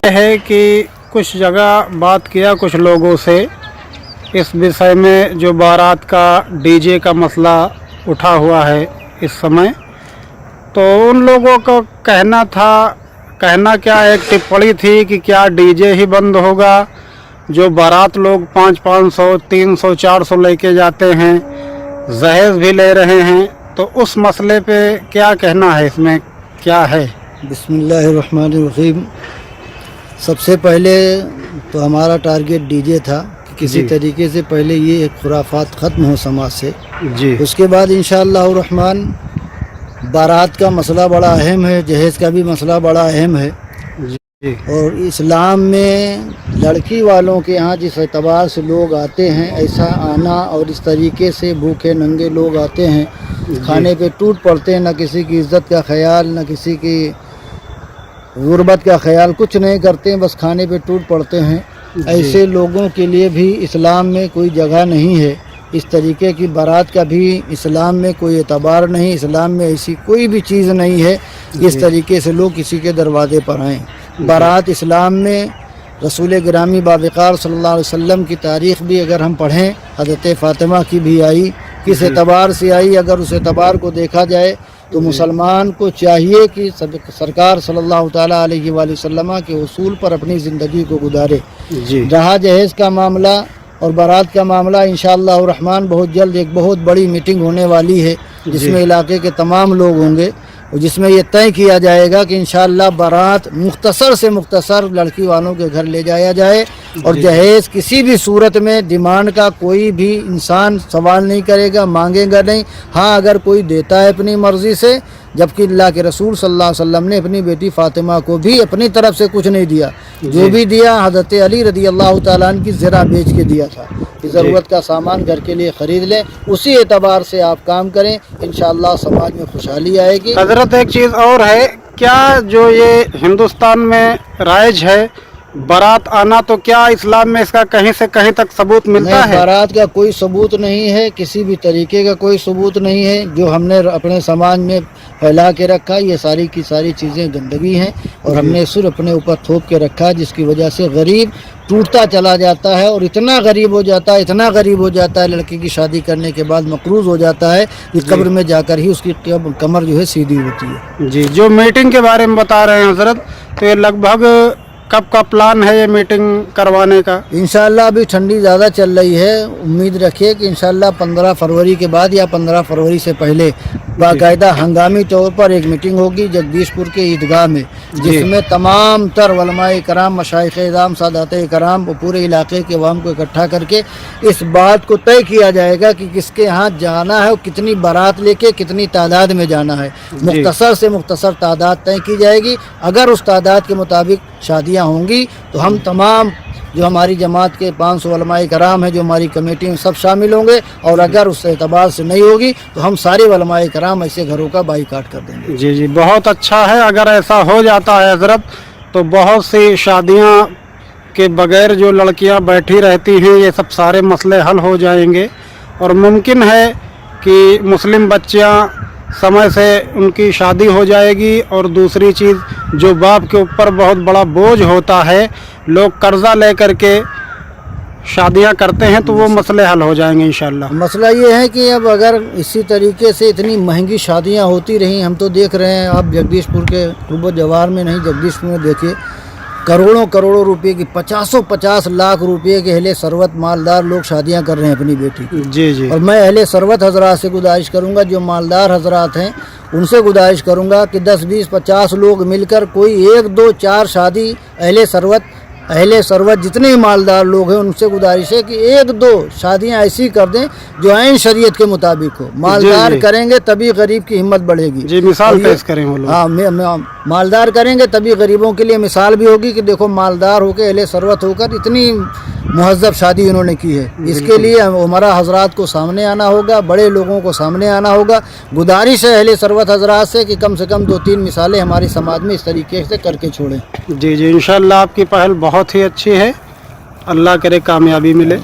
है कि कुछ जगह बात किया कुछ लोगों से इस विषय में, जो बारात का डीजे का मसला उठा हुआ है इस समय, तो उन लोगों का कहना क्या एक टिप्पणी थी कि क्या डीजे ही बंद होगा, जो बारात लोग 500, 300, 400 लेके जाते हैं, जहेज भी ले रहे हैं, तो उस मसले पे क्या कहना है, इसमें क्या है? बिस्मिल्लाहिर्रहमानिर्रहीम। सबसे पहले तो हमारा टारगेट डीजे था कि किसी तरीके से पहले ये खुराफात ख़त्म हो समाज से। जी। उसके बाद इंशाअल्लाह रहमान बारात का मसला बड़ा अहम है, जहेज़ का भी मसला बड़ा अहम है। जी। और इस्लाम में लड़की वालों के यहाँ जिस एतबार से लोग आते हैं, ऐसा आना और इस तरीके से भूखे नंगे लोग आते हैं, खाने पे टूट पड़ते हैं, न किसी की इज़्ज़त का ख्याल, न किसी की गुर्बत का ख्याल, कुछ नहीं करते हैं, बस खाने पे टूट पड़ते हैं। ऐसे लोगों के लिए भी इस्लाम में कोई जगह नहीं है। इस तरीके की बारात का भी इस्लाम में कोई एतबार नहीं। इस्लाम में ऐसी कोई भी चीज़ नहीं है इस तरीके से लोग किसी के दरवाजे पर आएँ। बारात इस्लाम में रसूल गिरामी बावक़ार सल्लल्लाहु अलैहि वसल्लम की तारीख़ भी अगर हम पढ़ें, हज़रत फ़ातिमा की भी आई, किस एतबार से आई, अगर उस एतबार को देखा जाए तो मुसलमान को चाहिए कि सरकार सल्लल्लाहु ताला अलैहि वसल्लम के उसूल पर अपनी ज़िंदगी को गुजारे। रहा जहेज़ का मामला और बारात का मामला, इंशाअल्लाह रहमान बहुत जल्द एक बहुत बड़ी मीटिंग होने वाली है, जिसमें इलाके के तमाम लोग होंगे और जिसमें ये तय किया जाएगा कि इंशाअल्लाह बारात मुख्तसर से मुख्तसर लड़की वालों के घर ले जाया जाए और जहेज़ किसी भी सूरत में डिमांड का कोई भी इंसान सवाल नहीं करेगा, मांगेगा नहीं। हाँ, अगर कोई देता है अपनी मर्ज़ी से, जबकि अल्लाह के रसूल सल्लल्लाहु अलैहि वसल्लम ने अपनी बेटी फ़ातिमा को भी अपनी तरफ से कुछ नहीं दिया। जो भी दिया हज़रत अली रज़ी अल्लाह ताला अन्हु की ज़रा बेच के दिया था कि ज़रूरत का सामान घर के लिए ख़रीद लें। उसी एतबार से आप काम करें, इंशाअल्लाह समाज में खुशहाली आएगी। हज़रत एक चीज़ और है, क्या जो ये हिंदुस्तान में राइज है बारात आना, तो क्या इस्लाम में इसका कहीं से कहीं तक सबूत मिलता है? बारात का कोई सबूत नहीं है, किसी भी तरीके का कोई सबूत नहीं है। जो हमने अपने समाज में फैला के रखा, ये सारी की सारी चीज़ें गंदगी हैं और हमने सिर्फ अपने ऊपर थोप के रखा है, जिसकी वजह से गरीब टूटता चला जाता है और इतना गरीब हो जाता है, इतना गरीब हो जाता है, लड़की की शादी करने के बाद मकरूज़ हो जाता है कि कब्र में जाकर ही उसकी कमर जो है सीधी होती है। जी। जो मीटिंग के बारे में बता रहे हैं हज़रत, तो ये लगभग कब का प्लान है ये मीटिंग करवाने का? इंशाअल्लाह अभी ठंडी ज़्यादा चल रही है, उम्मीद रखिए कि इंशाअल्लाह 15 फरवरी के बाद या 15 फरवरी से पहले बाकायदा हंगामी तौर पर एक मीटिंग होगी जगदीशपुर के ईदगाह में, जिसमें तमाम तर उलमाए कराम, मशाइख़ इज़ाम, सादात कराम और पूरे इलाके के अवाम को इकट्ठा करके इस बात को तय किया जाएगा कि किसके यहाँ जाना है और कितनी बारात लेके कितनी तादाद में जाना है। मुख्तसर से मुख्तसर तादाद तय की जाएगी। अगर उस तादाद के मुताबिक शादियाँ होंगी तो हम तमाम जो हमारी जमात के 500 उलमाए कराम हैं, जो हमारी कमेटी में, सब शामिल होंगे। और अगर उस एतबार से नहीं होगी तो हम सारे उलमाए कराम ऐसे घरों का बाईकाट कर देंगे। जी जी, बहुत अच्छा है। अगर ऐसा हो जाता है हज़रत, तो बहुत सी शादियां के बगैर जो लड़कियां बैठी रहती हैं, ये सब सारे मसले हल हो जाएंगे और मुमकिन है कि मुस्लिम बच्चियां समय से उनकी शादी हो जाएगी। और दूसरी चीज़, जो बाप के ऊपर बहुत बड़ा बोझ होता है, लोग कर्जा लेकर के शादियां करते हैं, तो वो मसले हल हो जाएंगे इंशाल्लाह। मसला ये है कि अब अगर इसी तरीके से इतनी महंगी शादियां होती रहीं, हम तो देख रहे हैं, आप जगदीशपुर के कुर्ब जवार में नहीं, जगदीशपुर में देखिए, करोड़ों करोड़ों रुपए की 50 लाख रुपए के अहले सरवत मालदार लोग शादियां कर रहे हैं अपनी बेटी की। जी जी। और मैं अहले सरवत हजरात से गुजारिश करूंगा, जो मालदार हजरात हैं उनसे गुजारिश करूंगा कि 10, 20, 50 लोग मिलकर कोई 1, 2, 4 शादी अहले सरवत जितने ही मालदार लोग हैं उनसे गुजारिश है कि 1, 2 शादियां ऐसी कर दें जो ऐन शरीयत के मुताबिक हो। मालदार करेंगे तभी गरीब की हिम्मत बढ़ेगी। जी, मिसाल पेश करें वो लोग। हाँ, मालदार करेंगे तभी गरीबों के लिए मिसाल भी होगी कि देखो मालदार होकर, अहले सरवत होकर इतनी मुहज़्ज़ब शादी उन्होंने की है। इसके लिए हमारा हजरात को सामने आना होगा, बड़े लोगों को सामने आना होगा। गुजारिश है अहले सरवत हजरात से कि कम से कम 2-3 मिसालें हमारे समाज में इस तरीके से करके छोड़ें। जी जी, इंशाअल्लाह आपकी पहल बहुत ही अच्छी है, अल्लाह करे कामयाबी मिले।